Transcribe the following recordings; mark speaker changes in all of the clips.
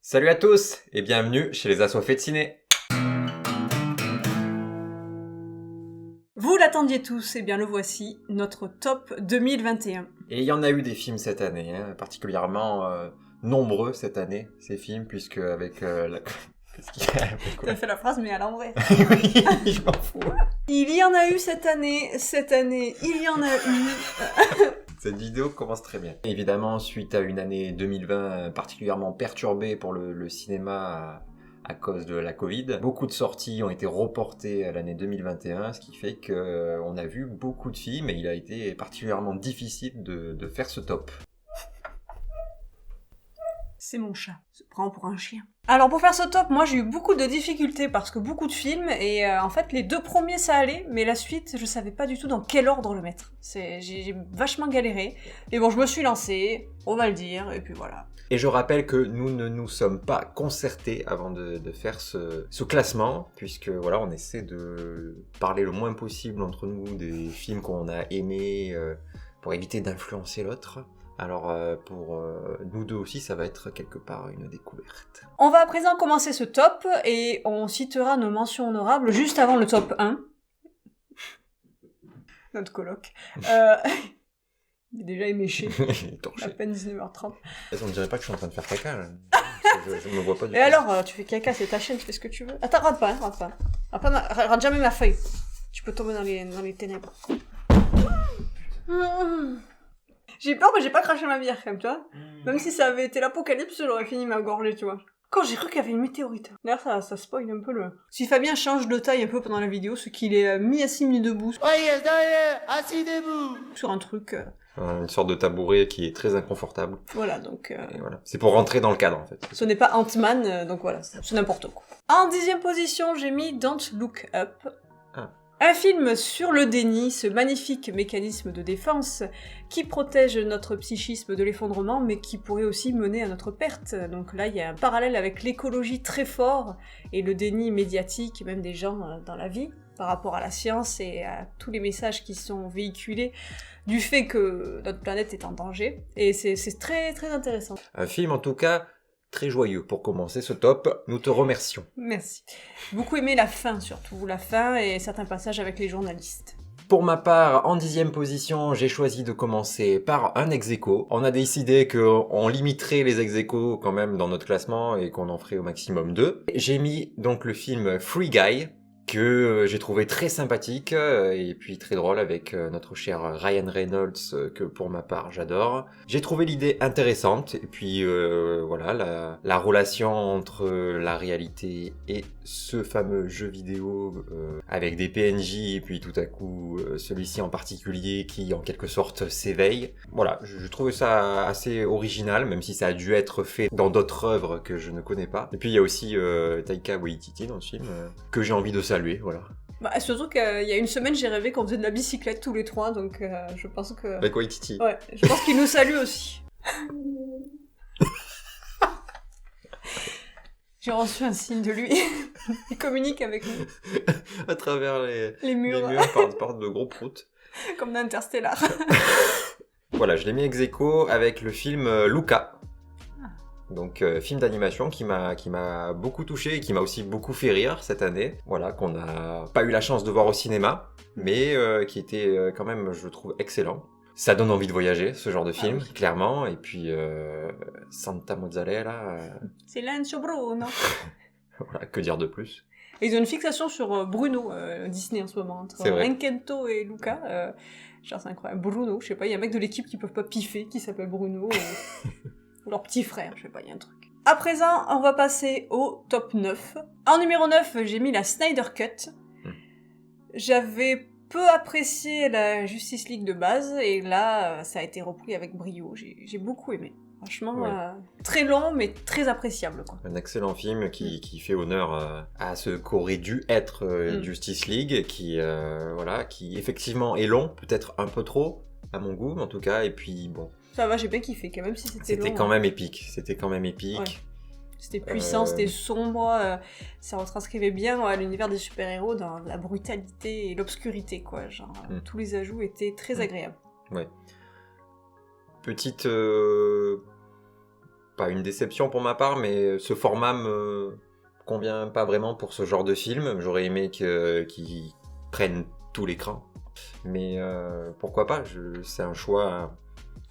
Speaker 1: Salut à tous et bienvenue chez les Assoiffés de Ciné.
Speaker 2: Vous l'attendiez tous, et bien le voici, notre top 2021.
Speaker 1: Et il y en a eu des films cette année, particulièrement nombreux cette année, ces films, puisque avec la... Qu'est-ce qu'il y a avec quoi?
Speaker 2: T'as fait la phrase mais à l'envers.
Speaker 1: Oui, je m'en fous.
Speaker 2: Il y en a eu cette année, il y en a eu...
Speaker 1: Cette vidéo commence très bien. Évidemment, suite à une année 2020 particulièrement perturbée pour le cinéma à cause de la Covid, beaucoup de sorties ont été reportées à l'année 2021, ce qui fait qu'on a vu beaucoup de films et il a été particulièrement difficile de faire ce top.
Speaker 2: C'est mon chat, se prend pour un chien. Alors pour faire ce top, moi j'ai eu beaucoup de difficultés parce que beaucoup de films et en fait les deux premiers ça allait, mais la suite je savais pas du tout dans quel ordre le mettre. J'ai vachement galéré, mais bon je me suis lancée, on va le dire, et puis voilà.
Speaker 1: Et je rappelle que nous ne nous sommes pas concertés avant de faire ce classement, puisque voilà, on essaie de parler le moins possible entre nous des films qu'on a aimés pour éviter d'influencer l'autre. Alors pour nous deux aussi, ça va être quelque part une découverte.
Speaker 2: On va à présent commencer ce top et on citera nos mentions honorables juste avant le top 1. Notre coloc. Il est déjà éméché. À peine 19h30.
Speaker 1: On dirait pas que je suis en train de faire caca, là. Je me vois pas du tout.
Speaker 2: Et alors, tu fais caca, c'est ta chaîne, tu fais ce que tu veux. Attends, rate pas. Rate jamais ma feuille. Tu peux tomber dans les ténèbres. J'ai peur, mais j'ai pas craché ma bière, quand même, tu vois. Même si ça avait été l'apocalypse, j'aurais fini ma gorgée, tu vois. Quand j'ai cru qu'il y avait une météorite. D'ailleurs, ça spoil un peu le... Si Fabien change de taille un peu pendant la vidéo, c'est qu'il est mis assis debout. Assis debout. Sur un truc...
Speaker 1: Une sorte de tabouret qui est très inconfortable.
Speaker 2: Voilà, donc...
Speaker 1: Et voilà. C'est pour rentrer dans le cadre, en fait.
Speaker 2: Ce n'est pas Ant-Man, donc voilà, c'est n'importe quoi. En 10e position, j'ai mis Don't Look Up. Un film sur le déni, ce magnifique mécanisme de défense qui protège notre psychisme de l'effondrement, mais qui pourrait aussi mener à notre perte. Donc là, il y a un parallèle avec l'écologie très fort, et le déni médiatique, même des gens dans la vie, par rapport à la science et à tous les messages qui sont véhiculés du fait que notre planète est en danger. Et c'est très très intéressant.
Speaker 1: Un film, en tout cas... très joyeux pour commencer ce top. Nous te remercions.
Speaker 2: Merci. J'ai beaucoup aimé la fin, surtout. La fin et certains passages avec les journalistes.
Speaker 1: Pour ma part, en 10e position, j'ai choisi de commencer par un ex-aequo. On a décidé qu'on limiterait les ex-aequo quand même dans notre classement et qu'on en ferait au maximum 2. J'ai mis donc le film Free Guy, que j'ai trouvé très sympathique et puis très drôle avec notre cher Ryan Reynolds que pour ma part j'adore. J'ai trouvé l'idée intéressante et puis voilà la relation entre la réalité et ce fameux jeu vidéo avec des PNJ et puis tout à coup celui-ci en particulier qui en quelque sorte s'éveille. Voilà, je trouvais ça assez original même si ça a dû être fait dans d'autres œuvres que je ne connais pas. Et puis il y a aussi Taika Waititi dans le film que j'ai envie de saluer. Voilà.
Speaker 2: Bah, surtout qu'il y a une semaine, j'ai rêvé qu'on faisait de la bicyclette tous les trois, donc je pense que...
Speaker 1: Avec Waititi.
Speaker 2: Ouais, je pense qu'il nous salue aussi. J'ai reçu un signe de lui. Il communique avec nous.
Speaker 1: À travers les murs par de gros proutes.
Speaker 2: Comme dans Interstellar.
Speaker 1: Voilà, je l'ai mis ex aequo avec le film Luca. Donc film d'animation qui m'a beaucoup touché et qui m'a aussi beaucoup fait rire cette année. Voilà, qu'on n'a pas eu la chance de voir au cinéma, mais qui était quand même, je trouve, excellent. Ça donne envie de voyager, ce genre de film, oui. Clairement. Et puis Santa Mozzarella...
Speaker 2: C'est Lancio Bruno.
Speaker 1: Voilà, que dire de plus.
Speaker 2: Et ils ont une fixation sur Bruno, Disney en ce moment, entre Encanto et Luca. Genre c'est incroyable. Bruno, je sais pas, il y a un mec de l'équipe qui peuvent pas piffer, qui s'appelle Bruno. Ou leur petit frère, je sais pas, il y a un truc. À présent, on va passer au top 9. En numéro 9, j'ai mis la Snyder Cut. J'avais peu apprécié la Justice League de base, et là, ça a été repris avec brio. J'ai beaucoup aimé. Franchement, très long, mais très appréciable, quoi.
Speaker 1: Un excellent film qui fait honneur à ce qu'aurait dû être Justice League, qui effectivement est long, peut-être un peu trop, à mon goût, en tout cas, et puis bon...
Speaker 2: Ça va, j'ai bien kiffé, quand même si c'était long.
Speaker 1: C'était quand même épique. Ouais.
Speaker 2: C'était puissant, c'était sombre, ça retranscrivait bien l'univers des super-héros dans la brutalité et l'obscurité, quoi. Genre, tous les ajouts étaient très agréables.
Speaker 1: Ouais. Petite pas une déception pour ma part, mais ce format me convient pas vraiment pour ce genre de film. J'aurais aimé qu'ils prennent tout l'écran. Mais pourquoi pas, c'est un choix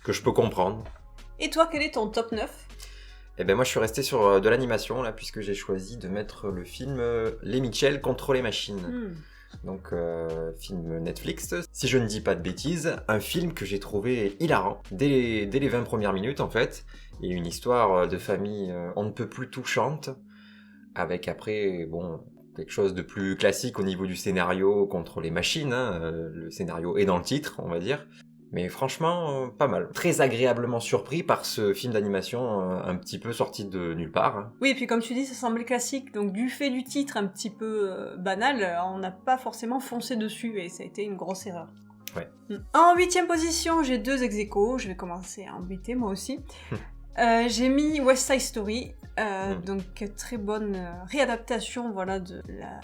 Speaker 1: que je peux comprendre.
Speaker 2: Et toi, quel est ton top 9 ?
Speaker 1: Eh ben moi je suis resté sur de l'animation là, puisque j'ai choisi de mettre le film Les Mitchell contre les machines. Donc film Netflix, si je ne dis pas de bêtises, un film que j'ai trouvé hilarant dès les 20 premières minutes en fait, et une histoire de famille on ne peut plus touchante, avec après quelque chose de plus classique au niveau du scénario contre les machines, le scénario est dans le titre on va dire. Mais franchement, pas mal. Très agréablement surpris par ce film d'animation un petit peu sorti de nulle part.
Speaker 2: Oui, et puis comme tu dis, ça semblait classique, donc du fait du titre un petit peu banal, on n'a pas forcément foncé dessus, et ça a été une grosse erreur.
Speaker 1: Ouais.
Speaker 2: En 8ème position, j'ai 2 ex-aequo, je vais commencer à embêter moi aussi. J'ai mis West Side Story, donc très bonne réadaptation voilà, de la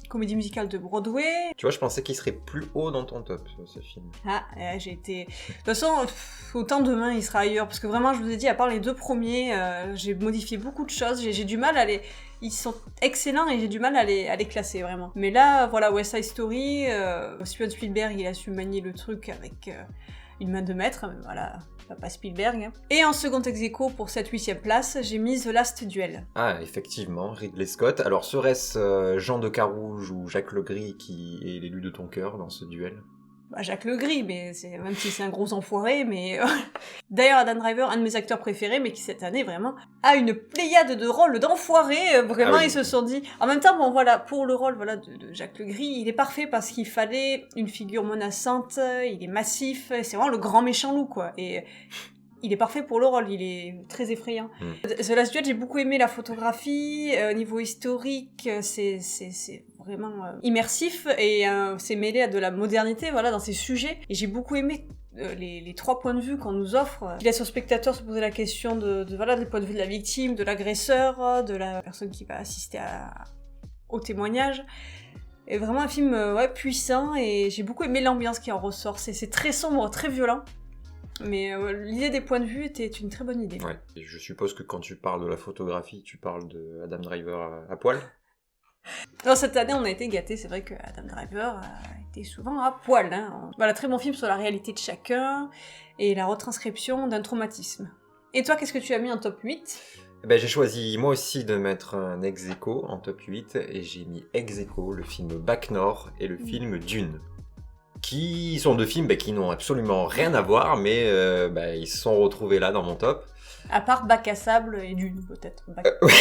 Speaker 2: comédie musicale de Broadway.
Speaker 1: Tu vois, je pensais qu'il serait plus haut dans ton top, ce film.
Speaker 2: J'ai été... De toute façon, autant demain, il sera ailleurs, parce que vraiment, je vous ai dit, à part les 2 premiers, j'ai modifié beaucoup de choses, j'ai du mal à les... Ils sont excellents et j'ai du mal à les classer, vraiment. Mais là, voilà, West Side Story, Steven Spielberg, il a su manier le truc avec une main de maître, mais voilà... Pas Spielberg. Et en second ex-aequo pour cette 8ème place, j'ai mis The Last Duel.
Speaker 1: Ah, effectivement, Ridley Scott. Alors, serait-ce Jean de Carouge ou Jacques Legris qui est l'élu de ton cœur dans ce duel ?
Speaker 2: Jacques Legris, mais même si c'est un gros enfoiré, mais... D'ailleurs, Adam Driver, un de mes acteurs préférés, mais qui cette année, vraiment, a une pléiade de rôles d'enfoirés. Vraiment, Ils se sont dit... En même temps, bon, voilà, pour le rôle voilà, de Jacques Legris, il est parfait parce qu'il fallait une figure menaçante, il est massif, c'est vraiment le grand méchant loup, quoi. Et... Il est parfait pour le rôle, il est très effrayant. The Last Duel, j'ai beaucoup aimé la photographie, au niveau historique, c'est vraiment immersif et c'est mêlé à de la modernité, voilà, dans ses sujets. Et j'ai beaucoup aimé les 3 points de vue qu'on nous offre. Il laisse au spectateur se poser la question voilà, du point de vue de la victime, de l'agresseur, de la personne qui va assister au témoignage. Et vraiment un film puissant et j'ai beaucoup aimé l'ambiance qui en ressort. C'est très sombre, très violent. Mais l'idée des points de vue était une très bonne idée.
Speaker 1: Ouais. Et je suppose que quand tu parles de la photographie, tu parles de Adam Driver à poil.
Speaker 2: Alors, cette année, on a été gâtés. C'est vrai que Adam Driver a été souvent à poil. Voilà, très bon film sur la réalité de chacun et la retranscription d'un traumatisme. Et toi, qu'est-ce que tu as mis en top 8 ?
Speaker 1: J'ai choisi moi aussi de mettre un ex-aequo en top 8 et j'ai mis ex-aequo le film Bac Nord et le film Dune. Qui sont 2 films qui n'ont absolument rien à voir, mais ils se sont retrouvés là dans mon top.
Speaker 2: À part Bac à sable et Dune, peut-être.
Speaker 1: Oui,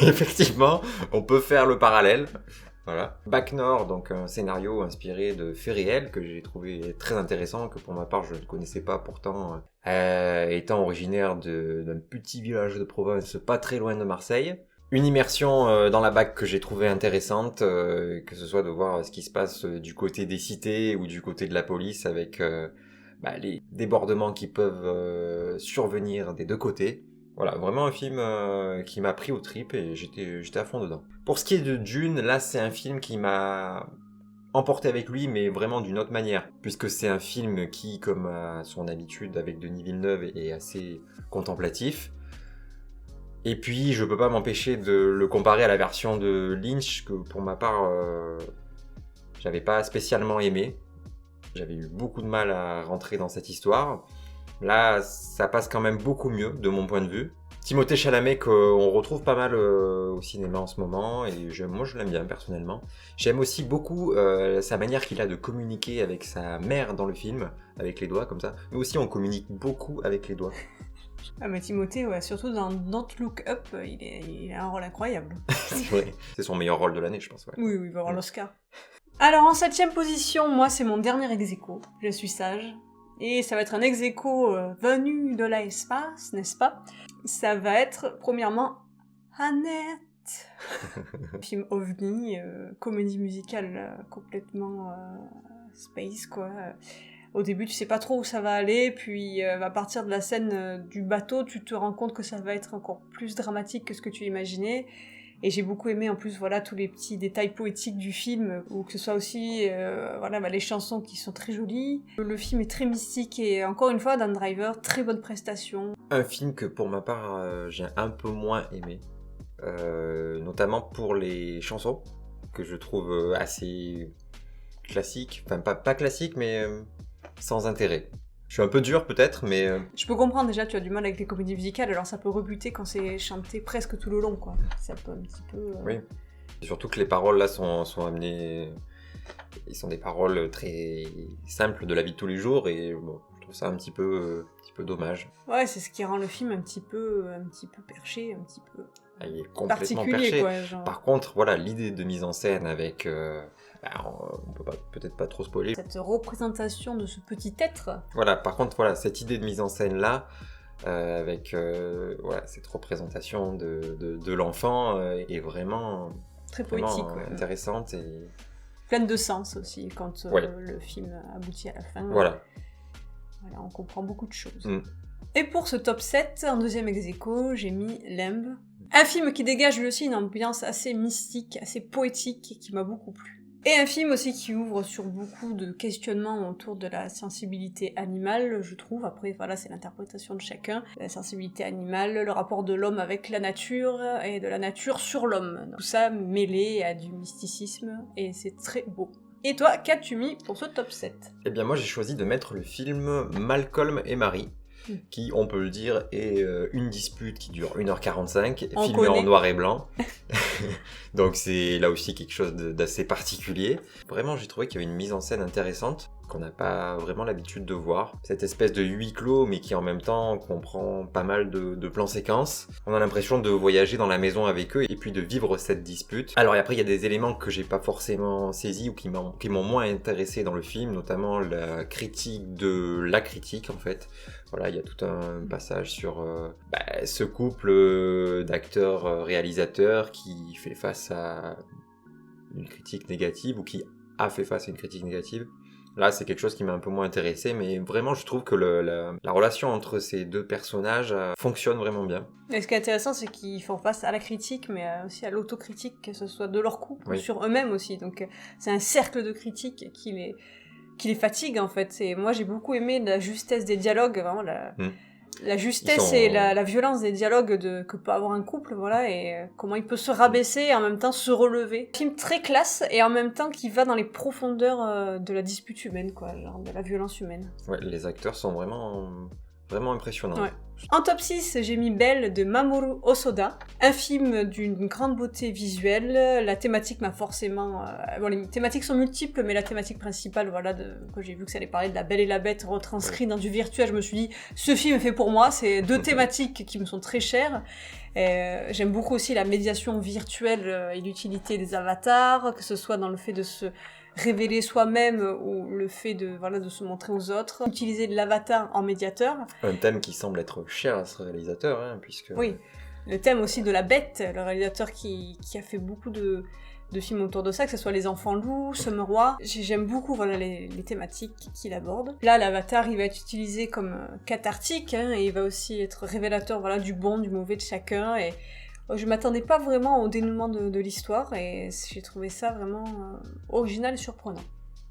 Speaker 1: effectivement, on peut faire le parallèle. Voilà. Bac Nord, donc un scénario inspiré de faits réels que j'ai trouvé très intéressant, que pour ma part je ne connaissais pas pourtant, étant originaire d'un petit village de Provence pas très loin de Marseille. Une immersion dans la BAC que j'ai trouvée intéressante, que ce soit de voir ce qui se passe du côté des cités ou du côté de la police avec les débordements qui peuvent survenir des 2 côtés. Voilà, vraiment un film qui m'a pris aux tripes et j'étais à fond dedans. Pour ce qui est de Dune, là c'est un film qui m'a emporté avec lui, mais vraiment d'une autre manière, puisque c'est un film qui, comme à son habitude avec Denis Villeneuve, est assez contemplatif. Et puis, je peux pas m'empêcher de le comparer à la version de Lynch, que pour ma part, j'avais pas spécialement aimé. J'avais eu beaucoup de mal à rentrer dans cette histoire. Là, ça passe quand même beaucoup mieux, de mon point de vue. Timothée Chalamet, qu'on retrouve pas mal au cinéma en ce moment, et moi je l'aime bien personnellement. J'aime aussi beaucoup sa manière qu'il a de communiquer avec sa mère dans le film, avec les doigts comme ça. Nous aussi, on communique beaucoup avec les doigts.
Speaker 2: Ah mais Timothée, surtout dans Don't Look Up, il a un rôle incroyable.
Speaker 1: C'est vrai. C'est son meilleur rôle de l'année, je pense. Ouais.
Speaker 2: Oui, il va avoir l'Oscar. Alors en 7ème position, moi c'est mon dernier ex-aequo, je suis sage. Et ça va être un ex-aequo venu de l'espace, n'est-ce pas ? Ça va être, premièrement, Annette. Film ovni, comédie musicale complètement space, quoi. Au début, tu sais pas trop où ça va aller, puis à partir de la scène du bateau, tu te rends compte que ça va être encore plus dramatique que ce que tu imaginais. Et j'ai beaucoup aimé en plus voilà tous les petits détails poétiques du film, ou que ce soit aussi les chansons qui sont très jolies. Le film est très mystique et encore une fois Dan Driver, très bonne prestation.
Speaker 1: Un film que pour ma part j'ai un peu moins aimé, notamment pour les chansons que je trouve assez classiques, enfin pas classiques mais sans intérêt. Je suis un peu dur peut-être, mais...
Speaker 2: Je peux comprendre déjà, tu as du mal avec les comédies musicales, alors ça peut rebuter quand c'est chanté presque tout le long, quoi. Ça peut un petit peu...
Speaker 1: Oui, et surtout que les paroles là sont amenées... Ils sont des paroles très simples de la vie de tous les jours, et bon, je trouve ça un petit peu dommage.
Speaker 2: Ouais, c'est ce qui rend le film un petit peu perché, un petit peu...
Speaker 1: Il est complètement perché.
Speaker 2: Quoi, genre.
Speaker 1: Par contre, voilà, l'idée de mise en scène avec... on peut peut-être pas trop spoiler.
Speaker 2: Cette représentation de ce petit être.
Speaker 1: Voilà, par contre, voilà, cette idée de mise en scène là, avec cette représentation de l'enfant est vraiment
Speaker 2: très poétique,
Speaker 1: intéressante et
Speaker 2: pleine de sens aussi quand le film aboutit à la fin.
Speaker 1: Voilà,
Speaker 2: on comprend beaucoup de choses. Et pour ce top 7, en deuxième ex-aequo, j'ai mis Limb. Un film qui dégage lui aussi une ambiance assez mystique, assez poétique, et qui m'a beaucoup plu. Et un film aussi qui ouvre sur beaucoup de questionnements autour de la sensibilité animale, je trouve. Après, voilà, c'est l'interprétation de chacun. La sensibilité animale, le rapport de l'homme avec la nature, et de la nature sur l'homme. Tout ça mêlé à du mysticisme, et c'est très beau. Et toi, qu'as-tu mis pour ce top 7 ?
Speaker 1: Eh bien moi j'ai choisi de mettre le film Malcolm et Marie, qui, on peut le dire, est une dispute qui dure 1h45, filmée en noir et blanc. Donc c'est là aussi quelque chose d'assez particulier. Vraiment, j'ai trouvé qu'il y avait une mise en scène intéressante, qu'on n'a pas vraiment l'habitude de voir. Cette espèce de huis clos, mais qui en même temps comprend pas mal de plans séquences. On a l'impression de voyager dans la maison avec eux, et puis de vivre cette dispute. Alors après, il y a des éléments que j'ai pas forcément saisis, ou qui m'ont moins intéressé dans le film, notamment la critique de la critique, en fait. Voilà, il y a tout un passage sur ce couple d'acteurs-réalisateurs qui fait face à une critique négative, ou qui a fait face à une critique négative. Là, c'est quelque chose qui m'a un peu moins intéressé, mais vraiment, je trouve que la relation entre ces deux personnages fonctionne vraiment bien.
Speaker 2: Et ce qui est intéressant, c'est qu'ils font face à la critique, mais aussi à l'autocritique, que ce soit de leur couple, ou sur eux-mêmes aussi. Donc, c'est un cercle de critiques qui les fatigue, en fait. Et moi, j'ai beaucoup aimé la justesse des dialogues, vraiment la justesse et la violence des dialogues que peut avoir un couple, voilà, et comment il peut se rabaisser et en même temps se relever. Un film très classe et en même temps qui va dans les profondeurs de la dispute humaine, quoi, genre de la violence humaine.
Speaker 1: Ouais, les acteurs sont vraiment impressionnants.
Speaker 2: Ouais. En top 6, j'ai mis Belle de Mamoru Hosoda, un film d'une grande beauté visuelle. La thématique m'a forcément... les thématiques sont multiples, mais la thématique principale, voilà, quand j'ai vu que ça allait parler de la Belle et la Bête retranscrit dans du virtuel, je me suis dit, ce film est fait pour moi. C'est deux thématiques qui me sont très chères. J'aime beaucoup aussi la médiation virtuelle et l'utilité des avatars, que ce soit dans le fait de se révéler soi-même ou le fait de se montrer aux autres, utiliser l'avatar en médiateur.
Speaker 1: Un thème qui semble être cher à ce réalisateur, puisque...
Speaker 2: Oui, le thème aussi de la bête, le réalisateur qui a fait beaucoup de films autour de ça, que ce soit Les Enfants Loups, Summer. J'aime beaucoup les thématiques qu'il aborde. Là, l'avatar, il va être utilisé comme cathartique, et il va aussi être révélateur du bon, du mauvais de chacun, et je m'attendais pas vraiment au dénouement de l'histoire, et j'ai trouvé ça vraiment original et surprenant.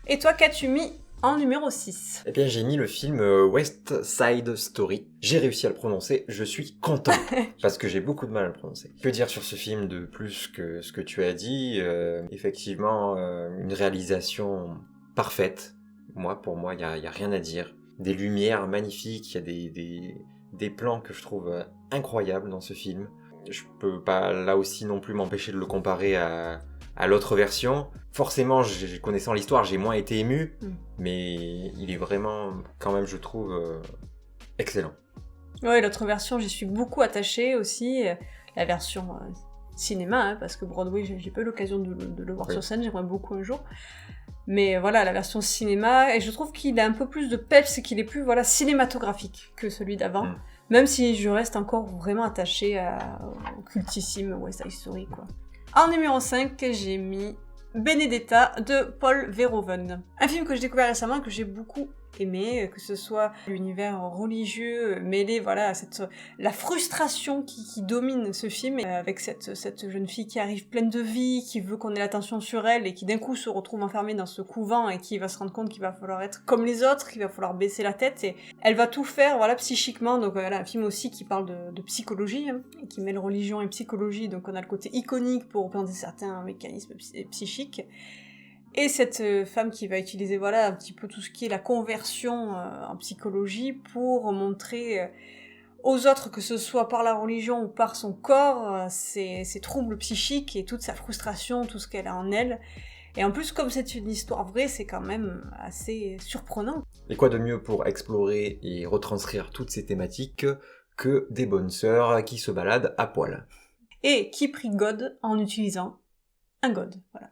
Speaker 2: Et toi, qu'as-tu mis en numéro 6 ?
Speaker 1: Eh bien, j'ai mis le film West Side Story. J'ai réussi à le prononcer, je suis content, parce que j'ai beaucoup de mal à le prononcer. Que dire sur ce film de plus que ce que tu as dit ? Effectivement, une réalisation parfaite. Pour moi, il y a rien à dire. Des lumières magnifiques, il y a des plans que je trouve incroyables dans ce film. Je peux pas là aussi non plus m'empêcher de le comparer à l'autre version. Forcément, connaissant l'histoire, j'ai moins été ému, mais il est vraiment, quand même, je trouve, excellent.
Speaker 2: Ouais, l'autre version, j'y suis beaucoup attachée aussi. La version cinéma, parce que Broadway, j'ai pas eu l'occasion de le voir sur scène, j'aimerais beaucoup un jour. Mais voilà, la version cinéma, et je trouve qu'il a un peu plus de peps, qu'il est plus cinématographique que celui d'avant. Même si je reste encore vraiment attachée au cultissime West Side Story, quoi. En numéro 5, j'ai mis Benedetta de Paul Verhoeven. Un film que j'ai découvert récemment et que j'ai beaucoup aimer, que ce soit l'univers religieux mêlé voilà, à la frustration qui domine ce film, avec cette jeune fille qui arrive pleine de vie, qui veut qu'on ait l'attention sur elle et qui d'un coup se retrouve enfermée dans ce couvent et qui va se rendre compte qu'il va falloir être comme les autres, qu'il va falloir baisser la tête et elle va tout faire voilà, psychiquement. Donc voilà, un film aussi qui parle de psychologie hein, et qui mêle religion et psychologie, donc on a le côté iconique pour représenter certains mécanismes psychiques. Et cette femme qui va utiliser voilà un petit peu tout ce qui est la conversion en psychologie pour montrer aux autres, que ce soit par la religion ou par son corps, ses troubles psychiques et toute sa frustration, tout ce qu'elle a en elle. Et en plus, comme c'est une histoire vraie, c'est quand même assez surprenant.
Speaker 1: Et quoi de mieux pour explorer et retranscrire toutes ces thématiques que des bonnes sœurs qui se baladent à poil.
Speaker 2: Et qui prie God en utilisant un God, voilà.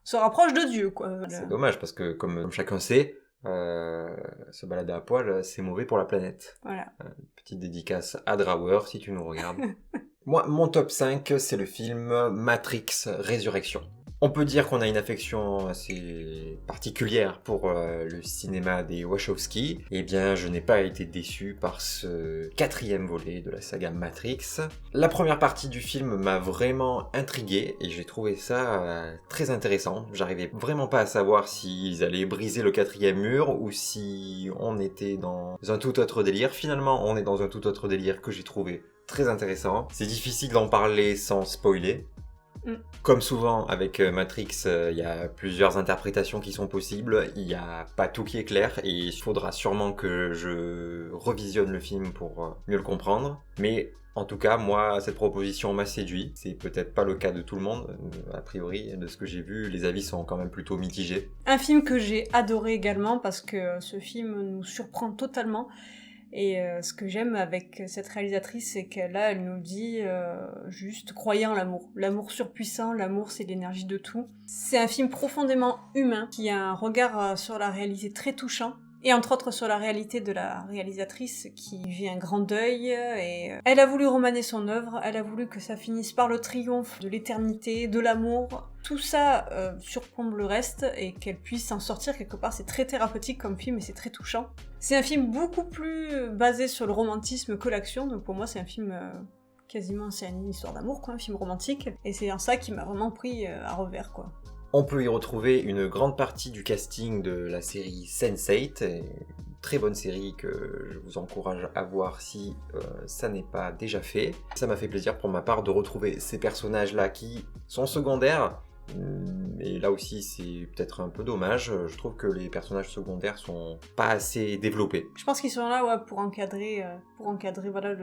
Speaker 2: On se rapproche de Dieu, quoi. Voilà.
Speaker 1: C'est dommage, parce que comme chacun sait, se balader à poil, c'est mauvais pour la planète.
Speaker 2: Voilà.
Speaker 1: Petite dédicace à Drawer, si tu nous regardes. Moi, mon top 5, c'est le film Matrix Résurrection. On peut dire qu'on a une affection assez particulière pour le cinéma des Wachowski. Eh bien, je n'ai pas été déçu par ce 4e volet de la saga Matrix. La première partie du film m'a vraiment intrigué et j'ai trouvé ça très intéressant. J'arrivais vraiment pas à savoir s'ils allaient briser le 4e mur ou si on était dans un tout autre délire. Finalement, on est dans un tout autre délire que j'ai trouvé très intéressant. C'est difficile d'en parler sans spoiler. Comme souvent avec Matrix, il y a plusieurs interprétations qui sont possibles, il n'y a pas tout qui est clair et il faudra sûrement que je revisionne le film pour mieux le comprendre. Mais en tout cas, moi, cette proposition m'a séduit. C'est peut-être pas le cas de tout le monde, a priori, de ce que j'ai vu, les avis sont quand même plutôt mitigés.
Speaker 2: Un film que j'ai adoré également parce que ce film nous surprend totalement. Et ce que j'aime avec cette réalisatrice, c'est qu'elle elle nous dit juste croyez en l'amour. L'amour surpuissant, l'amour c'est l'énergie de tout. C'est un film profondément humain, qui a un regard sur la réalité très touchant. Et entre autres sur la réalité de la réalisatrice qui vit un grand deuil. Et elle a voulu romaner son œuvre, elle a voulu que ça finisse par le triomphe de l'éternité, de l'amour. Tout ça surplombe le reste et qu'elle puisse s'en sortir quelque part. C'est très thérapeutique comme film et c'est très touchant. C'est un film beaucoup plus basé sur le romantisme que l'action. Donc pour moi c'est un film... quasiment c'est une histoire d'amour, quoi, un film romantique. Et c'est en ça qui m'a vraiment pris à revers, quoi.
Speaker 1: On peut y retrouver une grande partie du casting de la série Sense8, une très bonne série que je vous encourage à voir si ça n'est pas déjà fait. Ça m'a fait plaisir pour ma part de retrouver ces personnages-là qui sont secondaires, et là aussi c'est peut-être un peu dommage, je trouve que les personnages secondaires sont pas assez développés.
Speaker 2: Je pense qu'ils sont là ouais, pour encadrer voilà,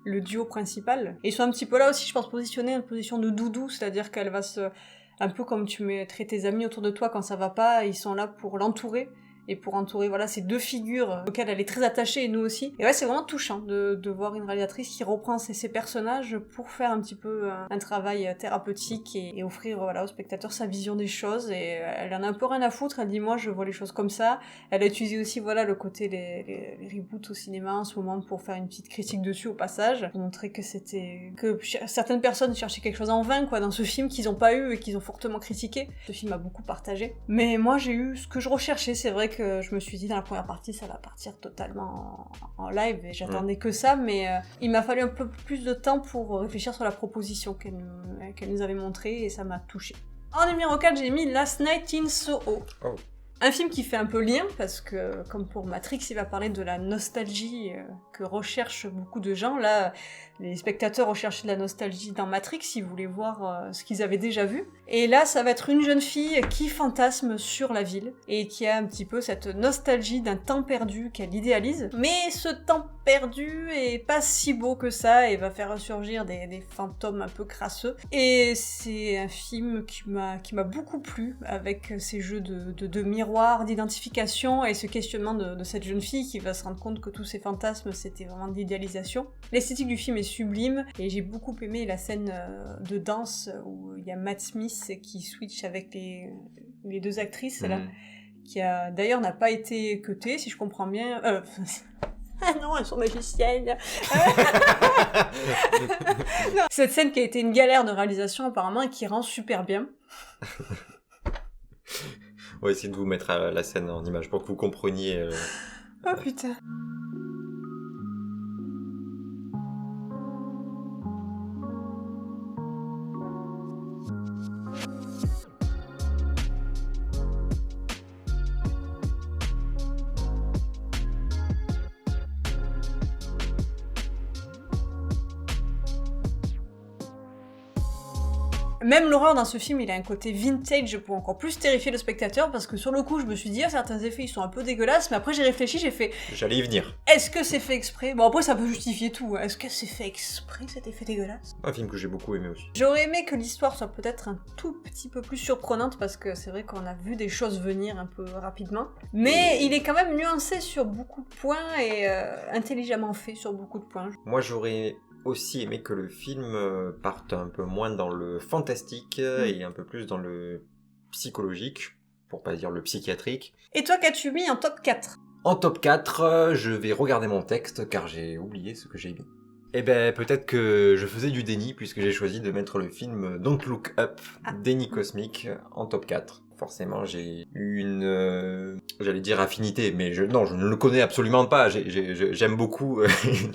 Speaker 2: le duo principal. Et ils sont un petit peu là aussi, je pense, positionnés en position de doudou, c'est-à-dire qu'elle va se... Un peu comme tu mettrais tes amis autour de toi quand ça va pas, ils sont là pour l'entourer. Et pour entourer voilà, ces deux figures auxquelles elle est très attachée, et nous aussi. Et ouais, c'est vraiment touchant de voir une réalisatrice qui reprend ces personnages pour faire un petit peu un travail thérapeutique et offrir voilà, au spectateur sa vision des choses. Et elle en a un peu rien à foutre, elle dit moi je vois les choses comme ça. Elle a utilisé aussi voilà, le côté les reboots au cinéma en ce moment pour faire une petite critique dessus au passage, pour montrer que certaines personnes cherchaient quelque chose en vain quoi, dans ce film qu'ils n'ont pas eu et qu'ils ont fortement critiqué. Ce film a beaucoup partagé. Mais moi j'ai eu ce que je recherchais, c'est vrai que je me suis dit dans la première partie ça va partir totalement en live et j'attendais que ça, mais il m'a fallu un peu plus de temps pour réfléchir sur la proposition qu'elle nous avait montrée et ça m'a touchée. En numéro 4 j'ai mis Last Night in Soho. Oh. Un film qui fait un peu lien, parce que, comme pour Matrix, il va parler de la nostalgie que recherchent beaucoup de gens. Là, les spectateurs recherchaient de la nostalgie dans Matrix, ils voulaient voir ce qu'ils avaient déjà vu. Et là, ça va être une jeune fille qui fantasme sur la ville, et qui a un petit peu cette nostalgie d'un temps perdu qu'elle idéalise. Mais ce temps perdu est pas si beau que ça, et va faire ressurgir des fantômes un peu crasseux. Et c'est un film qui m'a beaucoup plu, avec ces jeux de miroirs, d'identification et ce questionnement de cette jeune fille qui va se rendre compte que tous ces fantasmes c'était vraiment de l'idéalisation. L'esthétique du film est sublime et j'ai beaucoup aimé la scène de danse où il y a Matt Smith qui switch avec les deux actrices là, qui d'ailleurs n'a pas été cutée si je comprends bien. Ah non, elles sont magiciennes. Non. Cette scène qui a été une galère de réalisation apparemment et qui rend super bien.
Speaker 1: On va essayer de vous mettre la scène en image pour que vous compreniez.
Speaker 2: Oh putain. Même l'horreur dans ce film, il a un côté vintage pour encore plus terrifier le spectateur, parce que sur le coup, je me suis dit, certains effets, ils sont un peu dégueulasses, mais après j'ai réfléchi, j'ai fait...
Speaker 1: J'allais y venir.
Speaker 2: Est-ce que c'est fait exprès? Bon, après, ça peut justifier tout. Est-ce que c'est fait exprès, cet effet dégueulasse?
Speaker 1: Un film que j'ai beaucoup aimé aussi.
Speaker 2: J'aurais aimé que l'histoire soit peut-être un tout petit peu plus surprenante, parce que c'est vrai qu'on a vu des choses venir un peu rapidement. Mais il est quand même nuancé sur beaucoup de points, et intelligemment fait sur beaucoup de points.
Speaker 1: Moi, j'aurais aussi aimé que le film parte un peu moins dans le fantastique et un peu plus dans le psychologique, pour pas dire le psychiatrique.
Speaker 2: Et toi, qu'as-tu mis en top 4?
Speaker 1: En top 4, je vais regarder mon texte car j'ai oublié ce que j'ai mis. Eh ben, peut-être que je faisais du déni puisque j'ai choisi de mettre le film Don't Look Up, Déni cosmique, en top 4. Forcément, j'ai eu une, j'allais dire affinité, mais non, je ne le connais absolument pas. J'aime beaucoup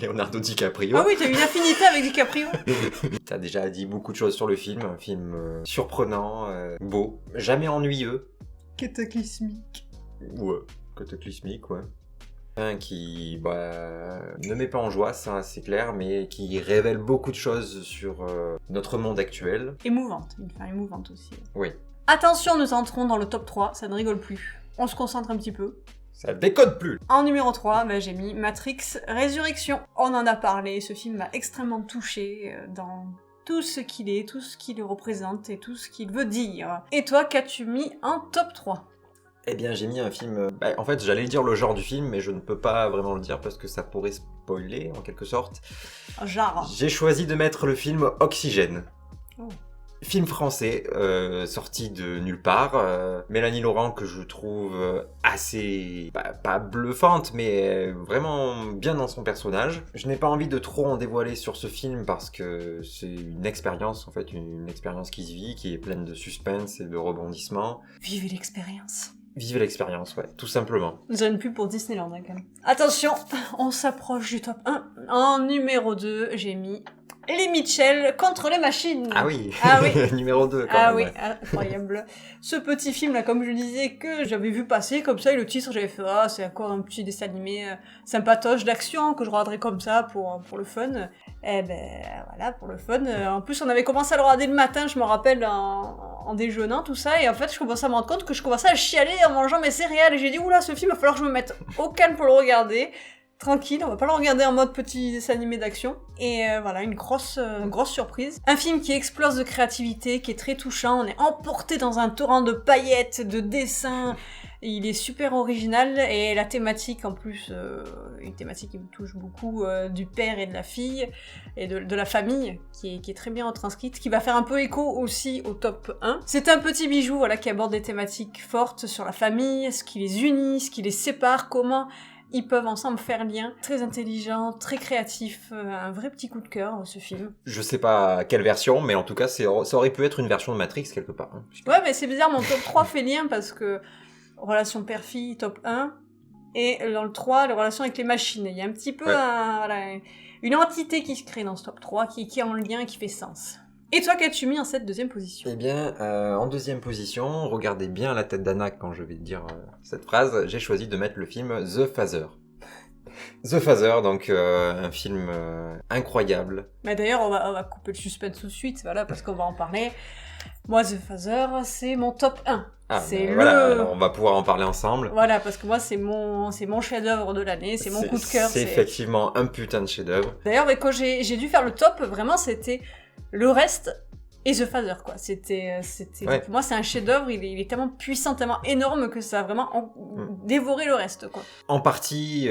Speaker 1: Leonardo DiCaprio.
Speaker 2: Ah oui, t'as une affinité avec DiCaprio.
Speaker 1: T'as déjà dit beaucoup de choses sur le film, un film surprenant, beau, jamais ennuyeux.
Speaker 2: Cataclysmique.
Speaker 1: Ouais, cataclysmique, ouais. Qui ne met pas en joie, ça c'est clair, mais qui révèle beaucoup de choses sur notre monde actuel.
Speaker 2: Émouvante, une fin émouvante aussi.
Speaker 1: Oui.
Speaker 2: Attention, nous entrons dans le top 3, ça ne rigole plus. On se concentre un petit peu.
Speaker 1: Ça décode plus.
Speaker 2: En numéro 3, j'ai mis Matrix Résurrection. On en a parlé, ce film m'a extrêmement touchée dans tout ce qu'il est, tout ce qu'il représente et tout ce qu'il veut dire. Et toi, qu'as-tu mis en top 3 ?
Speaker 1: Eh bien, j'ai mis un film... en fait, j'allais dire le genre du film, mais je ne peux pas vraiment le dire parce que ça pourrait spoiler, en quelque sorte.
Speaker 2: Genre.
Speaker 1: J'ai choisi de mettre le film Oxygène.
Speaker 2: Oh.
Speaker 1: Film français, sorti de nulle part. Mélanie Laurent, que je trouve assez... pas bluffante, mais vraiment bien dans son personnage. Je n'ai pas envie de trop en dévoiler sur ce film parce que c'est une expérience, en fait, une expérience qui se vit, qui est pleine de suspense et de rebondissements.
Speaker 2: Vivez l'expérience.
Speaker 1: Vivez l'expérience, ouais, tout simplement.
Speaker 2: Nous avons une pub pour Disneyland, quand même. Attention, on s'approche du top 1. En numéro 2, j'ai mis Les Mitchell contre les machines.
Speaker 1: Ah oui,
Speaker 2: ah oui.
Speaker 1: Numéro 2 quand
Speaker 2: même.
Speaker 1: Oui,
Speaker 2: incroyable. Ce petit film là, comme je le disais, que j'avais vu passer comme ça, et le titre, j'avais fait, c'est encore un petit dessin animé sympatoche d'action que je regarderais comme ça pour le fun. Eh ben voilà, pour le fun. En plus, on avait commencé à le regarder le matin, je me rappelle, en déjeunant, tout ça, et en fait, je commençais à me rendre compte que je commençais à chialer en mangeant mes céréales, et j'ai dit, oula, ce film, il va falloir que je me mette au calme pour le regarder. Tranquille, on va pas le regarder en mode petit dessin animé d'action. Et voilà, une grosse surprise. Un film qui explose de créativité, qui est très touchant. On est emporté dans un torrent de paillettes, de dessins. Il est super original. Et la thématique, en plus, une thématique qui me touche beaucoup, du père et de la fille, et de la famille, qui est très bien retranscrite, qui va faire un peu écho aussi au top 1. C'est un petit bijou, voilà, qui aborde des thématiques fortes sur la famille, ce qui les unit, ce qui les sépare, comment ils peuvent ensemble faire lien. Très intelligent, très créatif, un vrai petit coup de cœur, ce film.
Speaker 1: Je sais pas quelle version, mais en tout cas, ça aurait pu être une version de Matrix quelque part. Hein.
Speaker 2: Ouais, mais c'est bizarre, mon top 3 fait lien parce que relation père-fille, top 1, et dans le 3, la relation avec les machines. Il y a un petit peu une entité qui se crée dans ce top 3, qui est en lien, qui fait sens. Et toi, qu'as-tu mis en cette deuxième position ?
Speaker 1: Eh bien, en deuxième position, regardez bien la tête d'Anna quand je vais dire cette phrase, j'ai choisi de mettre le film The Father. The Father, donc un film incroyable.
Speaker 2: Mais d'ailleurs, on va couper le suspense tout de suite, voilà, parce qu'on va en parler. Moi, The Father, c'est mon top 1.
Speaker 1: Voilà, alors on va pouvoir en parler ensemble.
Speaker 2: Voilà, parce que moi, c'est mon chef-d'œuvre de l'année, c'est mon coup de cœur.
Speaker 1: C'est effectivement un putain de chef-d'œuvre.
Speaker 2: D'ailleurs, mais quand j'ai dû faire le top, vraiment, c'était le reste et The Father, quoi. C'était pour moi, c'est un chef-d'œuvre, il est tellement puissant, tellement énorme que ça a vraiment dévoré le reste, quoi.
Speaker 1: En partie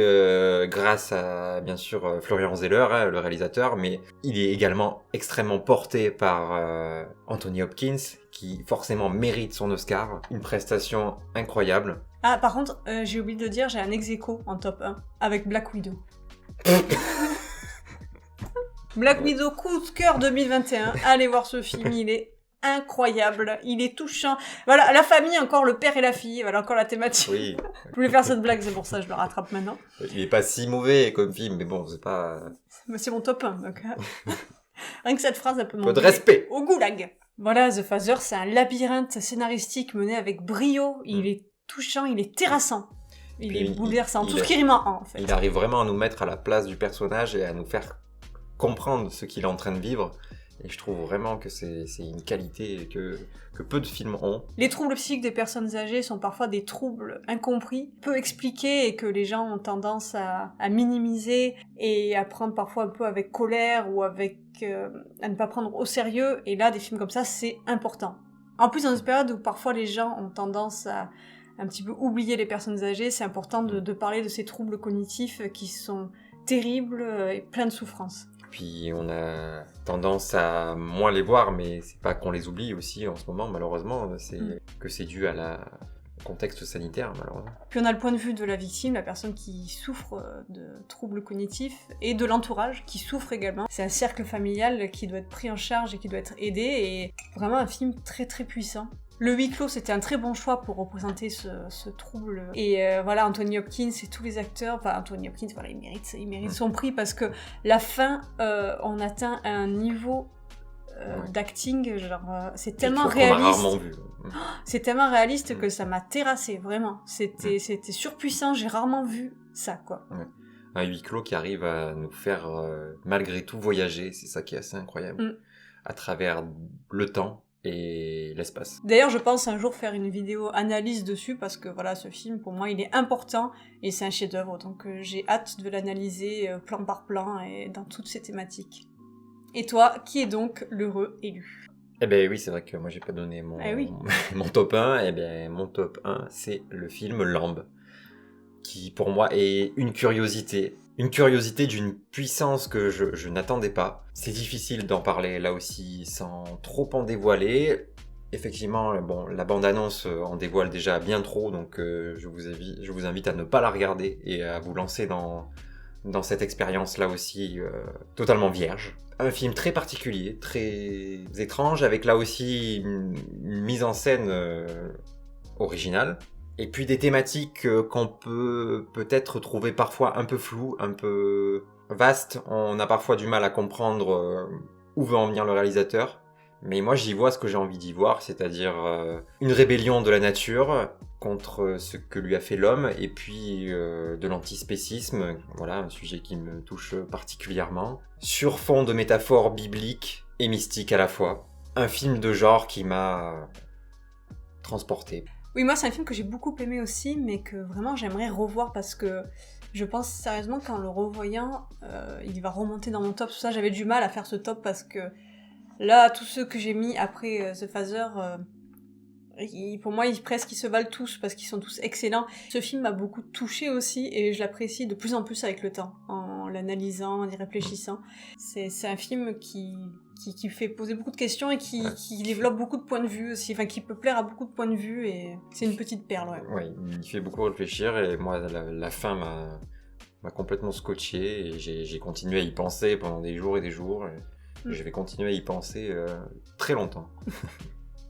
Speaker 1: grâce à, bien sûr, Florian Zeller, le réalisateur, mais il est également extrêmement porté par Anthony Hopkins, qui forcément mérite son Oscar. Une prestation incroyable.
Speaker 2: Ah, par contre, j'ai oublié de dire, j'ai un ex-aequo en top 1, avec Black Widow. Black Widow, coup de cœur 2021. Allez voir ce film, il est incroyable, il est touchant. Voilà, la famille, encore le père et la fille, voilà encore la thématique.
Speaker 1: Oui.
Speaker 2: Je voulais faire cette blague, c'est pour ça que je le rattrape maintenant.
Speaker 1: Il est pas si mauvais comme film, mais bon, c'est pas...
Speaker 2: Mais c'est mon top 1, donc... Rien que cette phrase, elle peut
Speaker 1: Peu de
Speaker 2: m'envoyer
Speaker 1: respect.
Speaker 2: au goulag. Voilà, The Father, c'est un labyrinthe scénaristique mené avec brio. Il est touchant, il est terrassant. Il est bouleversant. Tout ce qui rime en fait.
Speaker 1: Il arrive vraiment à nous mettre à la place du personnage et à nous faire comprendre ce qu'il est en train de vivre. Et je trouve vraiment que c'est une qualité que peu de films ont.
Speaker 2: Les troubles psychiques des personnes âgées sont parfois des troubles incompris, peu expliqués et que les gens ont tendance à minimiser et à prendre parfois un peu avec colère ou avec à ne pas prendre au sérieux. Et là, des films comme ça, c'est important. En plus, dans une période où parfois les gens ont tendance à un petit peu oublier les personnes âgées, c'est important de parler de ces troubles cognitifs qui sont terribles et pleins de souffrance.
Speaker 1: Puis on a tendance à moins les voir, mais c'est pas qu'on les oublie aussi en ce moment, malheureusement, c'est que c'est dû au contexte sanitaire, malheureusement.
Speaker 2: Puis on a le point de vue de la victime, la personne qui souffre de troubles cognitifs, et de l'entourage qui souffre également. C'est un cercle familial qui doit être pris en charge et qui doit être aidé, et vraiment un film très très puissant. Le huis clos, c'était un très bon choix pour représenter ce trouble. Et voilà, Anthony Hopkins et tous les acteurs... Enfin, Anthony Hopkins, voilà, il mérite son prix parce que la fin, on atteint un niveau d'acting, genre... c'est tellement réaliste.
Speaker 1: On a rarement vu.
Speaker 2: C'est tellement réaliste que ça m'a terrassé, vraiment. C'était surpuissant, j'ai rarement vu ça, quoi.
Speaker 1: Ouais. Un huis clos qui arrive à nous faire, malgré tout, voyager. C'est ça qui est assez incroyable. À travers le temps et l'espace.
Speaker 2: D'ailleurs, je pense un jour faire une vidéo analyse dessus parce que voilà, ce film pour moi il est important et c'est un chef-d'œuvre, donc j'ai hâte de l'analyser plan par plan et dans toutes ses thématiques. Et toi, qui est donc l'heureux élu?
Speaker 1: Eh ben oui, c'est vrai que moi j'ai pas donné mon top 1. Eh bien mon top 1, c'est le film Lamb, qui pour moi est une curiosité d'une puissance que je n'attendais pas. C'est difficile d'en parler là aussi sans trop en dévoiler. Effectivement, bon, la bande-annonce en dévoile déjà bien trop, donc je vous invite à ne pas la regarder et à vous lancer dans cette expérience là aussi totalement vierge. Un film très particulier, très étrange, avec là aussi une mise en scène originale. Et puis des thématiques qu'on peut peut-être trouver parfois un peu floues, un peu vastes. On a parfois du mal à comprendre où veut en venir le réalisateur. Mais moi j'y vois ce que j'ai envie d'y voir, c'est-à-dire une rébellion de la nature contre ce que lui a fait l'homme, et puis de l'antispécisme, voilà, un sujet qui me touche particulièrement. Sur fond de métaphores bibliques et mystiques à la fois. Un film de genre qui m'a transporté.
Speaker 2: Oui, moi, c'est un film que j'ai beaucoup aimé aussi, mais que vraiment j'aimerais revoir parce que je pense sérieusement qu'en le revoyant, il va remonter dans mon top. Tout ça, j'avais du mal à faire ce top parce que là, tous ceux que j'ai mis après The Father, pour moi, ils se valent tous parce qu'ils sont tous excellents. Ce film m'a beaucoup touchée aussi et je l'apprécie de plus en plus avec le temps, en l'analysant, en y réfléchissant. C'est un film qui fait poser beaucoup de questions et qui développe beaucoup de points de vue aussi, enfin qui peut plaire à beaucoup de points de vue et c'est une petite perle, ouais.
Speaker 1: Oui, il fait beaucoup réfléchir et moi la fin m'a complètement scotché et j'ai continué à y penser pendant des jours et des jours et je vais continuer à y penser très longtemps.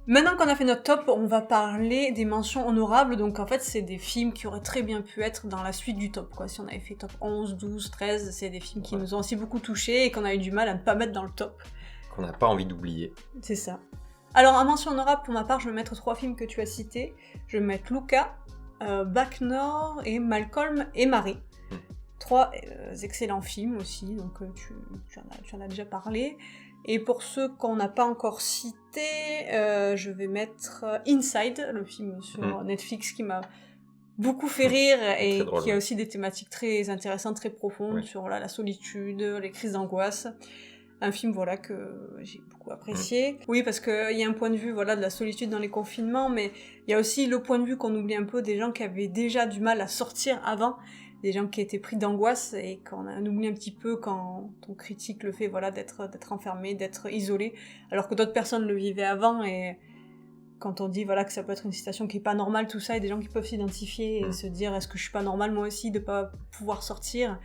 Speaker 2: Maintenant qu'on a fait notre top, on va parler des mentions honorables. Donc en fait, c'est des films qui auraient très bien pu être dans la suite du top, quoi. Si on avait fait top 11, 12, 13, c'est des films qui nous ont aussi beaucoup touchés et qu'on a eu du mal à ne pas mettre dans le top.
Speaker 1: Qu'on n'a pas envie d'oublier.
Speaker 2: C'est ça. Alors en mention honorable, pour ma part, je vais mettre 3 films que tu as cités. Je vais mettre Luca, Bac Nord et Malcolm et Marie. 3 excellents films aussi, donc tu en as déjà parlé. Et pour ceux qu'on n'a pas encore cités, je vais mettre Inside, le film sur Netflix qui m'a beaucoup fait rire et drôle, qui a aussi des thématiques très intéressantes, très profondes sur la solitude, les crises d'angoisse. Un film que j'ai beaucoup apprécié. Oui, parce qu'il y a un point de vue de la solitude dans les confinements, mais il y a aussi le point de vue qu'on oublie un peu des gens qui avaient déjà du mal à sortir avant, des gens qui étaient pris d'angoisse et qu'on oublie un petit peu quand on critique le fait d'être enfermé, d'être isolé, alors que d'autres personnes le vivaient avant. Et quand on dit que ça peut être une situation qui est pas normale, tout ça, il y a des gens qui peuvent s'identifier et se dire est-ce que je suis pas normale moi aussi de pas pouvoir sortir.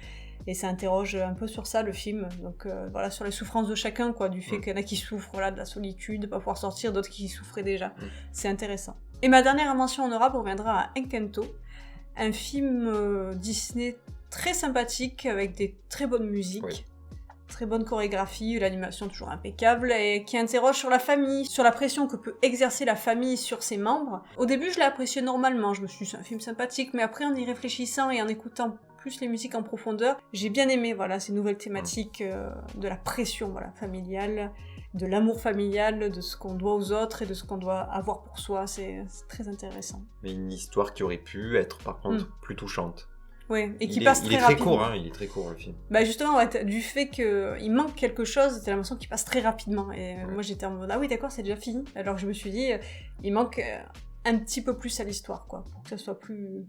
Speaker 2: Et ça interroge un peu sur ça, le film. Donc voilà, sur les souffrances de chacun, quoi, du fait qu'il y en a qui souffrent voilà, de la solitude, de pas pouvoir sortir, d'autres qui souffraient déjà. C'est intéressant. Et ma dernière mention honorable reviendra à Encanto, un film Disney très sympathique, avec des très bonnes musiques, très bonne chorégraphie, l'animation toujours impeccable, et qui interroge sur la famille, sur la pression que peut exercer la famille sur ses membres. Au début, je l'ai apprécié normalement, je me suis dit c'est un film sympathique, mais après en y réfléchissant et en écoutant plus les musiques en profondeur, j'ai bien aimé voilà, ces nouvelles thématiques de la pression voilà, familiale, de l'amour familial, de ce qu'on doit aux autres et de ce qu'on doit avoir pour soi, c'est très intéressant.
Speaker 1: Mais une histoire qui aurait pu être par contre plus touchante.
Speaker 2: Ouais, et qui passe très rapidement.
Speaker 1: Il est très court, hein, il est très court le film.
Speaker 2: Bah justement, ouais, du fait qu'il manque quelque chose, t'as l'impression qu'il passe très rapidement. Et moi j'étais en mode, ah oui d'accord, c'est déjà fini. Alors je me suis dit, il manque un petit peu plus à l'histoire, quoi, pour que ça soit plus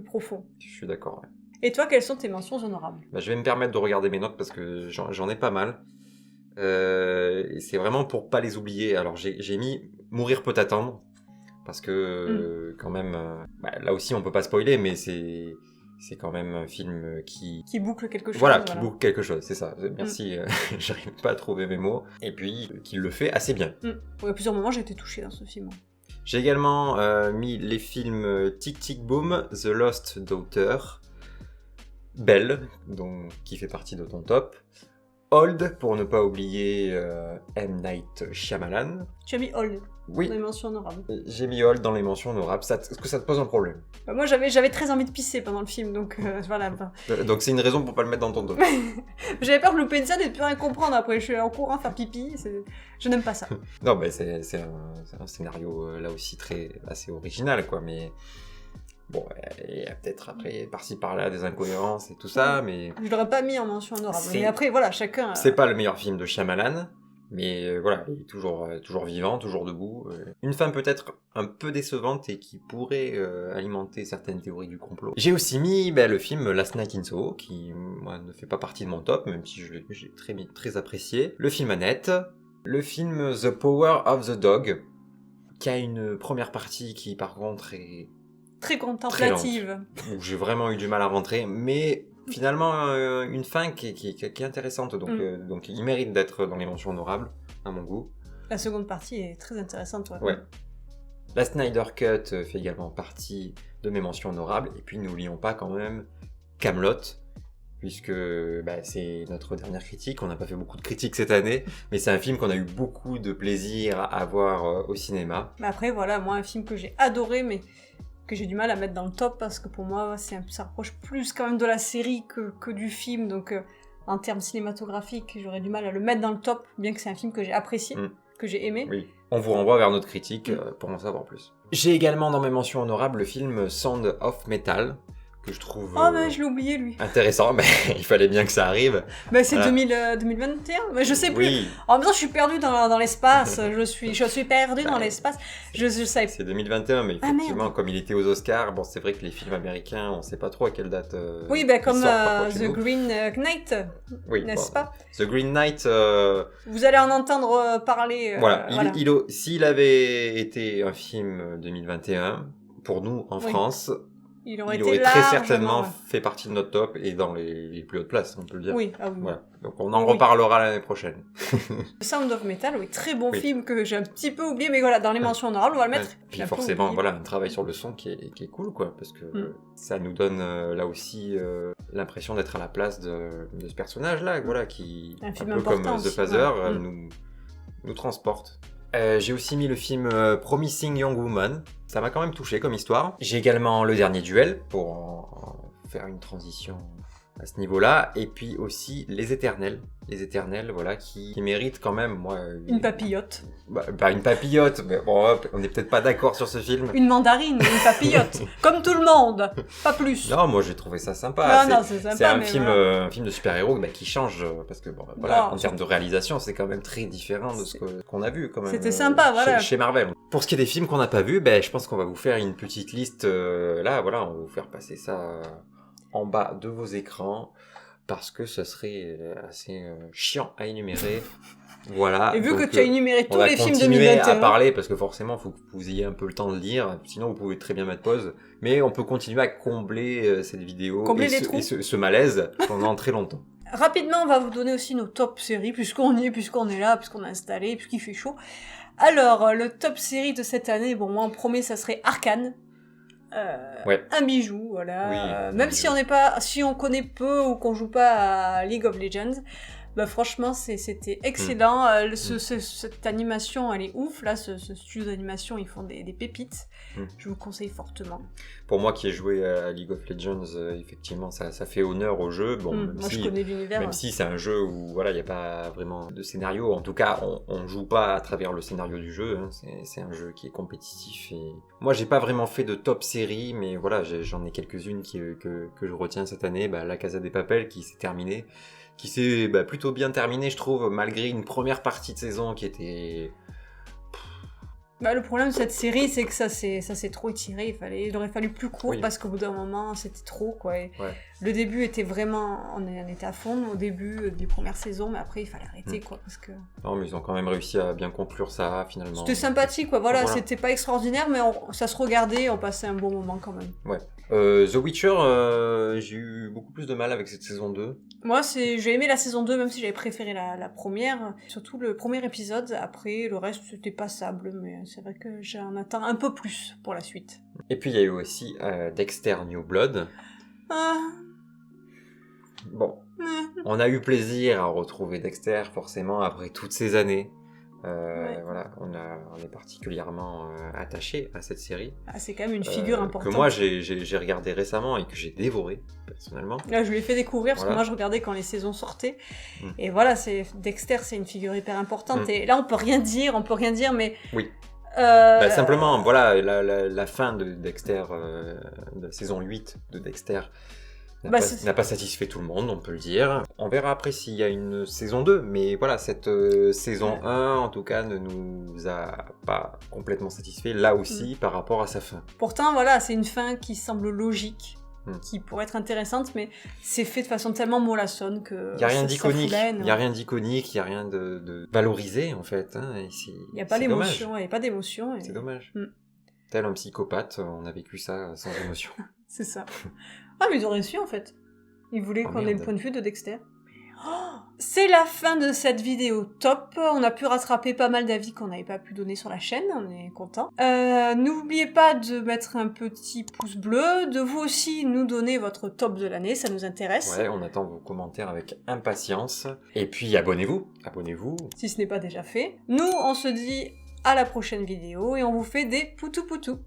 Speaker 2: profond.
Speaker 1: Je suis d'accord, ouais.
Speaker 2: Et toi, quelles sont tes mentions honorables ?
Speaker 1: Bah, je vais me permettre de regarder mes notes parce que j'en ai pas mal. Et c'est vraiment pour pas les oublier. Alors j'ai mis Mourir peut attendre. Parce que quand même, là aussi on peut pas spoiler, mais c'est quand même un film qui
Speaker 2: boucle quelque chose.
Speaker 1: Voilà, qui boucle quelque chose, c'est ça. Merci, j'arrive pas à trouver mes mots. Et puis, qui le fait assez bien.
Speaker 2: Ouais, à plusieurs moments, j'ai été touchée dans ce film.
Speaker 1: J'ai également mis les films Tic Tic Boom, The Lost Daughter, Belle, qui fait partie de ton top, Old, pour ne pas oublier M. Night Shyamalan.
Speaker 2: Tu as mis Old
Speaker 1: oui.
Speaker 2: dans les mentions honorables.
Speaker 1: J'ai mis Old dans les mentions honorables. Est-ce que ça te pose un problème ?
Speaker 2: Moi, j'avais très envie de pisser pendant le film, donc voilà.
Speaker 1: Donc c'est une raison pour pas le mettre dans ton top.
Speaker 2: J'avais peur de louper une scène et de plus rien comprendre. Après, je suis en courant faire pipi. Je n'aime pas ça.
Speaker 1: Non, mais c'est un scénario là aussi assez original, quoi. Mais bon, il y a peut-être après par-ci par-là des incohérences et tout ça, mais
Speaker 2: je l'aurais pas mis en mention honorable. Mais après, voilà, chacun.
Speaker 1: C'est pas le meilleur film de Shyamalan. Mais voilà, il est toujours vivant, toujours debout. Une fin peut-être un peu décevante et qui pourrait alimenter certaines théories du complot. J'ai aussi mis le film Last Night in Soho, qui moi, ne fait pas partie de mon top, même si j'ai très apprécié. Le film Annette. Le film The Power of the Dog, qui a une première partie qui par contre est
Speaker 2: très contemplative.
Speaker 1: Très lente, où j'ai vraiment eu du mal à rentrer, mais finalement une fin qui est intéressante, donc il mérite d'être dans les mentions honorables à mon goût.
Speaker 2: La seconde partie est très intéressante.
Speaker 1: Ouais. La Snyder Cut fait également partie de mes mentions honorables, et puis n'oublions pas quand même Kaamelott, puisque c'est notre dernière critique. On n'a pas fait beaucoup de critiques cette année, mais c'est un film qu'on a eu beaucoup de plaisir à voir au cinéma.
Speaker 2: Mais après voilà, moi un film que j'ai adoré, mais que j'ai du mal à mettre dans le top parce que pour moi ça rapproche plus quand même de la série que du film, donc en termes cinématographiques j'aurais du mal à le mettre dans le top, bien que c'est un film que j'ai apprécié, que j'ai aimé.
Speaker 1: Oui, on vous renvoie vers notre critique pour en savoir plus. J'ai également dans mes mentions honorables le film Sound of Metal, que je trouve
Speaker 2: je l'ai oublié lui.
Speaker 1: Intéressant, mais il fallait bien que ça arrive.
Speaker 2: C'est 2021, mais je sais plus.
Speaker 1: Oui.
Speaker 2: En même temps, je suis perdue dans l'espace, je suis perdue dans l'espace. Je sais.
Speaker 1: C'est 2021, mais effectivement, comme il était aux Oscars, c'est vrai que les films américains, on sait pas trop à quelle date.
Speaker 2: Oui, comme The Green Knight, n'est-ce pas ?
Speaker 1: The Green Knight.
Speaker 2: Vous allez en entendre parler.
Speaker 1: Voilà. S'il avait été un film 2021, pour nous en France. Il aurait très certainement fait partie de notre top et dans les plus hautes places, on peut le dire.
Speaker 2: Oui.
Speaker 1: Voilà. Donc on en reparlera l'année prochaine.
Speaker 2: Sound of Metal, très bon film que j'ai un petit peu oublié, mais voilà, dans les mentions honorables, on va le mettre.
Speaker 1: Puis forcément, un travail sur le son qui est cool, quoi, parce que ça nous donne là aussi l'impression d'être à la place de ce personnage-là, qui, un peu comme The Phaser, nous transporte. J'ai aussi mis le film Promising Young Woman. Ça m'a quand même touché comme histoire. J'ai également Le Dernier Duel, pour en faire une transition à ce niveau-là. Et puis aussi Les Éternels. Les Éternels, qui méritent quand même,
Speaker 2: une papillote.
Speaker 1: Pas une papillote, mais bon, on n'est peut-être pas d'accord sur ce film.
Speaker 2: Une mandarine, une papillote. Comme tout le monde, pas plus.
Speaker 1: Non, moi j'ai trouvé ça sympa.
Speaker 2: C'est sympa.
Speaker 1: C'est un film de super-héros qui change, parce que en termes de réalisation, c'est quand même très différent de ce qu'on a vu quand même.
Speaker 2: C'était sympa,
Speaker 1: chez Marvel. Pour ce qui est des films qu'on n'a pas vus, je pense qu'on va vous faire une petite liste, on va vous faire passer ça en bas de vos écrans. parce que ça serait assez chiant à énumérer. Voilà.
Speaker 2: Et vu
Speaker 1: donc,
Speaker 2: que tu as énuméré tous les films
Speaker 1: On va continuer
Speaker 2: 2021...
Speaker 1: à parler, parce que forcément, il faut que vous ayez un peu le temps de lire, sinon vous pouvez très bien mettre pause, mais on peut continuer à combler cette vidéo
Speaker 2: Combler
Speaker 1: et ce malaise pendant très longtemps.
Speaker 2: Rapidement, on va vous donner aussi nos top séries, puisqu'on y est, puisqu'on est là, puisqu'on est installé, puisqu'il fait chaud. Alors, le top série de cette année, bon, moi en premier, ça serait Arcane. Un bijou, voilà.
Speaker 1: Oui,
Speaker 2: même si si on connaît peu ou qu'on joue pas à League of Legends, bah franchement, c'était excellent. Cette animation, elle est ouf. Là, ce studio d'animation, ils font des pépites. Je vous conseille fortement.
Speaker 1: Pour moi qui ai joué à League of Legends, effectivement, ça fait honneur au jeu. Bon,
Speaker 2: moi, je connais l'univers.
Speaker 1: Même si c'est un jeu où voilà, il n'y a pas vraiment de scénario. En tout cas, on joue pas à travers le scénario du jeu. Hein. C'est un jeu qui est compétitif. Et moi, j'ai pas vraiment fait de top série, mais voilà, j'en ai quelques-unes que je retiens cette année. La Casa de Papel qui s'est terminée. Qui s'est plutôt bien terminé, je trouve, malgré une première partie de saison qui était...
Speaker 2: Le problème de cette série, c'est que ça s'est trop étiré. Il aurait fallu plus court parce qu'au bout d'un moment, c'était trop, quoi. Le début était vraiment... On était à fond au début des premières saisons, mais après, il fallait arrêter, quoi, parce que...
Speaker 1: Non, mais ils ont quand même réussi à bien conclure ça, finalement.
Speaker 2: C'était sympathique, quoi. Voilà. C'était pas extraordinaire, mais ça se regardait, on passait un bon moment, quand même.
Speaker 1: Ouais. The Witcher, j'ai eu beaucoup plus de mal avec cette saison 2.
Speaker 2: Moi, j'ai aimé la saison 2, même si j'avais préféré la première. Surtout le premier épisode. Après, le reste, c'était passable. Mais c'est vrai que j'en attends un peu plus pour la suite.
Speaker 1: Et puis, il y a eu aussi Dexter New Blood. Bon. On a eu plaisir à retrouver Dexter, forcément, après toutes ces années. Voilà, on est particulièrement attaché à cette série.
Speaker 2: C'est quand même une figure importante.
Speaker 1: Que moi j'ai regardé récemment et que j'ai dévoré personnellement.
Speaker 2: Là, je lui ai fait découvrir parce que moi je regardais quand les saisons sortaient. Et voilà, Dexter, c'est une figure hyper importante. Et là, on peut rien dire, mais.
Speaker 1: Oui. Simplement, voilà, la fin de Dexter, de la saison 8 de Dexter. N'a pas satisfait tout le monde, on peut le dire. On verra après s'il y a une saison 2, mais voilà, cette saison 1, en tout cas, ne nous a pas complètement satisfait, là aussi, par rapport à sa fin.
Speaker 2: Pourtant, voilà, c'est une fin qui semble logique, qui pourrait être intéressante, mais c'est fait de façon tellement mollassonne que...
Speaker 1: Il n'y a rien d'iconique, il n'y a rien de valorisé, en fait. Hein,
Speaker 2: il n'y a pas l'émotion, il n'y a pas d'émotion.
Speaker 1: C'est dommage. Tel un psychopathe, on a vécu ça sans émotion.
Speaker 2: C'est ça. Mais ils ont réussi en fait. Ils voulaient qu'on ait le point de vue de Dexter. C'est la fin de cette vidéo top. On a pu rattraper pas mal d'avis qu'on n'avait pas pu donner sur la chaîne. On est content. N'oubliez pas de mettre un petit pouce bleu, de vous aussi nous donner votre top de l'année, ça nous intéresse.
Speaker 1: Ouais, on attend vos commentaires avec impatience. Et puis abonnez-vous.
Speaker 2: Si ce n'est pas déjà fait. Nous, on se dit à la prochaine vidéo et on vous fait des poutou-poutou.